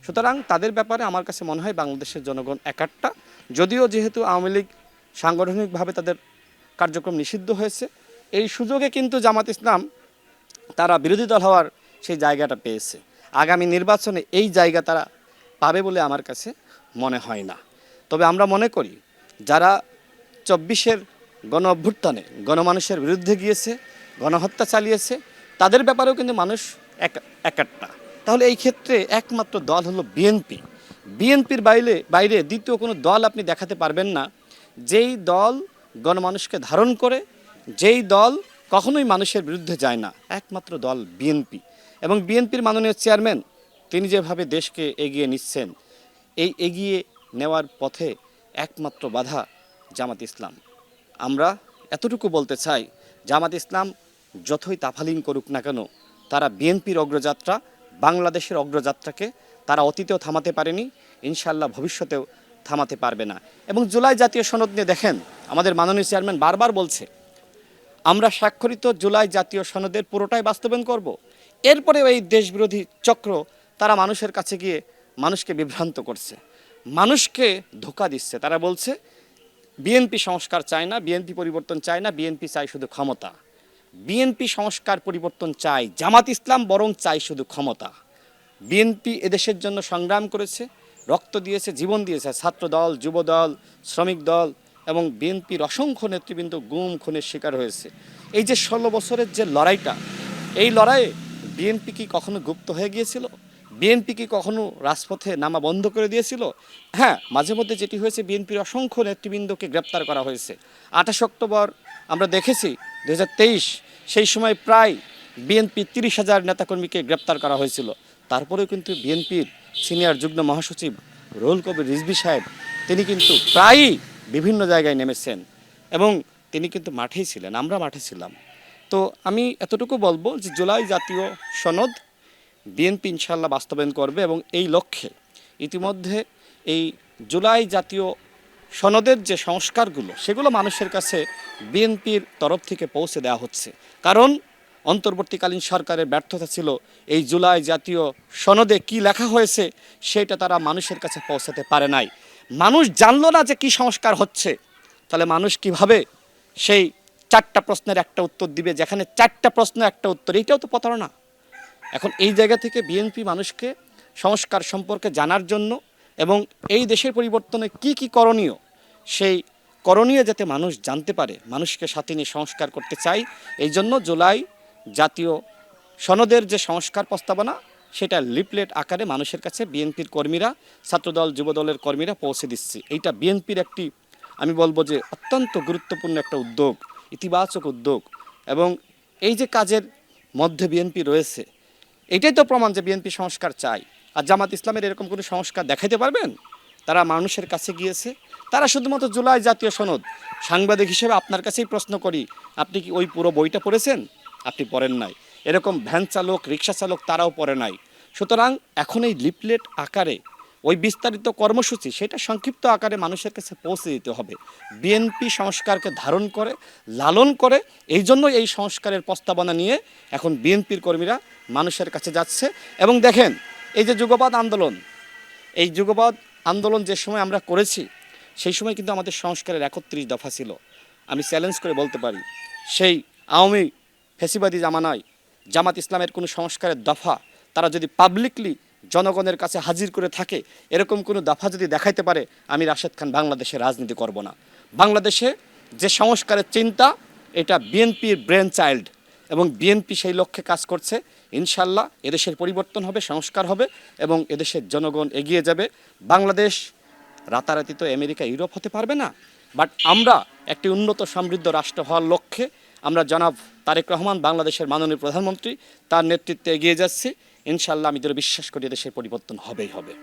সুতরাং তাদের ব্যাপারে আমার কাছে মনে হয় বাংলাদেশের জনগণ একাট্টা। যদিও যেহেতু আওয়ামী লীগ সাংগঠনিকভাবে তাদের কার্যক্রম নিষিদ্ধ হয়েছে, এই সুযোগে কিন্তু জামাত ইসলাম তারা বিরোধী দল হওয়ার সেই জায়গাটা পেয়েছে। আগামী নির্বাচনে এই জায়গা তারা পাবে বলে আমার কাছে মনে হয় না। তবে আমরা মনে করি যারা 24-এর গণ অভ্যুত্থানে গণমানুষের বিরুদ্ধে গিয়েছে, গণহত্যা চালিয়েছে, তাদের ব্যাপারেও কিন্তু মানুষ একাট্টা। তাহলে এই ক্ষেত্রে একমাত্র দল হলো বিএনপি। বিএনপির বাইরে দ্বিতীয় কোনো দল আপনি দেখাতে পারবেন না যেই দল গণমানুষকে ধারণ করে, যেই দল কখনোই মানুষের বিরুদ্ধে যায় না। একমাত্র দল বিএনপি। এবং বিএনপির মাননীয় চেয়ারম্যান তিনি যেভাবে দেশকে এগিয়ে নিচ্ছেন, এই এগিয়ে নেওয়ার পথে একমাত্র বাধা জামাত ইসলাম। আমরা এতটুকু বলতে চাই, জামাত ইসলাম যতই তাফালিং করুক না কেন, তারা বিএনপির অগ্রযাত্রা, বাংলাদেশের অগ্রযাত্রাকে তারা অতীতেও থামাতে পারেনি, ইনশাআল্লাহ ভবিষ্যতেও থামাতে পারবে না। এবং জুলাই জাতীয় সনদ নিয়ে দেখেন, আমাদের মাননীয় চেয়ারম্যান বারবার বলছে আমরা স্বাক্ষরিত জুলাই জাতীয় সনদের পুরোটাই বাস্তবায়ন করব। এরপরেও এই দেশবিরোধী চক্র তারা মানুষের কাছে গিয়ে মানুষকে বিভ্রান্ত করছে, মানুষকে ধোঁকা দিচ্ছে। তারা বলছে বিএনপি সংস্কার চায় না, বিএনপি পরিবর্তন চায় না, বিএনপি চায় শুধু ক্ষমতা। বিএনপি সংস্কার পরিবর্তন চায়, জামাত ইসলাম বরং চায় শুধু ক্ষমতা। বিএনপি এদেশের জন্য সংগ্রাম করেছে, রক্ত দিয়েছে, জীবন দিয়েছে। ছাত্র দল, যুব দল, শ্রমিক দল এবং বিএনপির অসংখ্য নেতৃবৃন্দ গুম খুনের শিকার হয়েছে। এই যে 16 বছরের যে লড়াইটা, এই লড়াইয়ে বিএনপি কি কখনো গুপ্ত হয়ে গিয়েছিল? বিএনপি কি কখনো রাজপথে নামা বন্ধ করে দিয়েছিল? হ্যাঁ, মাঝে মধ্যে যেটি হয়েছে, বিএনপির অসংখ্য নেতৃবৃন্দকে গ্রেপ্তার করা হয়েছে। 28 অক্টোবর আমরা দেখেছি 2023, সেই সময় প্রায় বিএনপি 30,000 নেতাকর্মীকে গ্রেপ্তার করা হয়েছিল। তারপরেও কিন্তু বিএনপির সিনিয়র যুগ্ম মহাসচিব রুহুল কবির রিজভী সাহেব তিনি কিন্তু প্রায়ই বিভিন্ন জায়গায় নেমেছেন এবং তিনি কিন্তু মাঠেই ছিলেন, আমরা মাঠে ছিলাম। তো আমি এতটুকু বলবো যে জুলাই জাতীয় সনদ বিএনপি ইনশাআল্লাহ বাস্তবায়ন করবে এবং এই লক্ষ্যে ইতিমধ্যে এই জুলাই জাতীয় সনদের যে সংস্কারগুলো সেগুলো মানুষের কাছে বিএনপির তরফ থেকে পৌঁছে দেওয়া হচ্ছে। কারণ অন্তর্বর্তীকালীন সরকারের ব্যর্থতা ছিল এই জুলাই জাতীয় সনদে কি লেখা হয়েছে সেটা তারা মানুষের কাছে পৌঁছাতে পারে নাই। মানুষ জানলো না যে কি সংস্কার হচ্ছে, তাহলে মানুষ কিভাবে সেই 4টা প্রশ্নের একটা উত্তর দিবে, যেখানে 4টা প্রশ্ন একটা উত্তর, এইটাও তো প্রতারণা। এখন এই জায়গা থেকে বিএনপি মানুষকে সংস্কার সম্পর্কে জানার জন্য এবং এই দেশের পরিবর্তনে কি কি করণীয়, সেই করণীয় যাতে মানুষ জানতে পারে, মানুষকে সাথে নিয়ে সংস্কার করতে চাই। এই জন্য জুলাই জাতীয় সনদের যে সংস্কার প্রস্তাবনা সেটা লিফলেট আকারে মানুষের কাছে বিএনপির কর্মীরা, ছাত্রদল, যুবদলের কর্মীরা পৌঁছে দিচ্ছে। এইটা বিএনপির একটি, আমি বলবো যে অত্যন্ত গুরুত্বপূর্ণ একটা উদ্যোগ, ইতিবাচক উদ্যোগ। এবং এই যে কাজের মধ্যে বিএনপি রয়েছে, এটাই তো প্রমাণ যে বিএনপি সংস্কার চায়। আর জামাত ইসলামের এরকম কোনো সংস্কার দেখাইতে পারবেন? তারা মানুষের কাছে গিয়েছে, তারা শুধুমাত্র জুলাই জাতীয় সনদ। সাংবাদিক হিসেবে আপনার কাছেই প্রশ্ন করি, আপনি কি ওই পুরো বইটা পড়েছেন? আপনি পড়েন নাই। এরকম ভ্যান চালক, রিক্সা চালক তারাও পড়ে নাই। সুতরাং এখন এই লিফলেট আকারে ওই বিস্তারিত কর্মসূচি সেটা সংক্ষিপ্ত আকারে মানুষের কাছে পৌঁছে দিতে হবে। বিএনপি সংস্কারকে ধারণ করে, লালন করে, এই জন্য এই সংস্কারের প্রস্তাবনা নিয়ে এখন বিএনপির কর্মীরা মানুষের কাছে যাচ্ছে। এবং দেখেন, এই যে যুগপৎ আন্দোলন, এই যুগপৎ আন্দোলন যে সময় আমরা করেছি, সেই সময় কিন্তু আমাদের সংস্কারের 31 দফা ছিল। আমি চ্যালেঞ্জ করে বলতে পারি, সেই আওয়ামী ফ্যাসিবাদী জামানায় জামাত ইসলামের কোনো সংস্কারের দফা তারা যদি পাবলিকলি জনগণের কাছে হাজির করে থাকে, এরকম কোনো দফা যদি দেখাইতে পারে, আমি রাশেদ খান বাংলাদেশে রাজনীতি করব না। বাংলাদেশে যে সংস্কারের চিন্তা, এটা বিএনপির ব্রেন চাইল্ড এবং বিএনপি সেই লক্ষ্যে কাজ করছে। ইনশাল্লাহ এদেশের পরিবর্তন হবে, সংস্কার হবে এবং এদেশের জনগণ এগিয়ে যাবে। বাংলাদেশ রাতারাতি তো আমেরিকা, ইউরোপ হতে পারবে না, বাট আমরা একটি উন্নত সমৃদ্ধ রাষ্ট্র হওয়ার লক্ষ্যে আমরা জনাব তারেক রহমান, বাংলাদেশের মাননীয় প্রধানমন্ত্রী, তার নেতৃত্বে এগিয়ে যাচ্ছি। ইনশাল্লাহ আমি দৃঢ় বিশ্বাস করি দেশের পরিবর্তন হবেই হবে।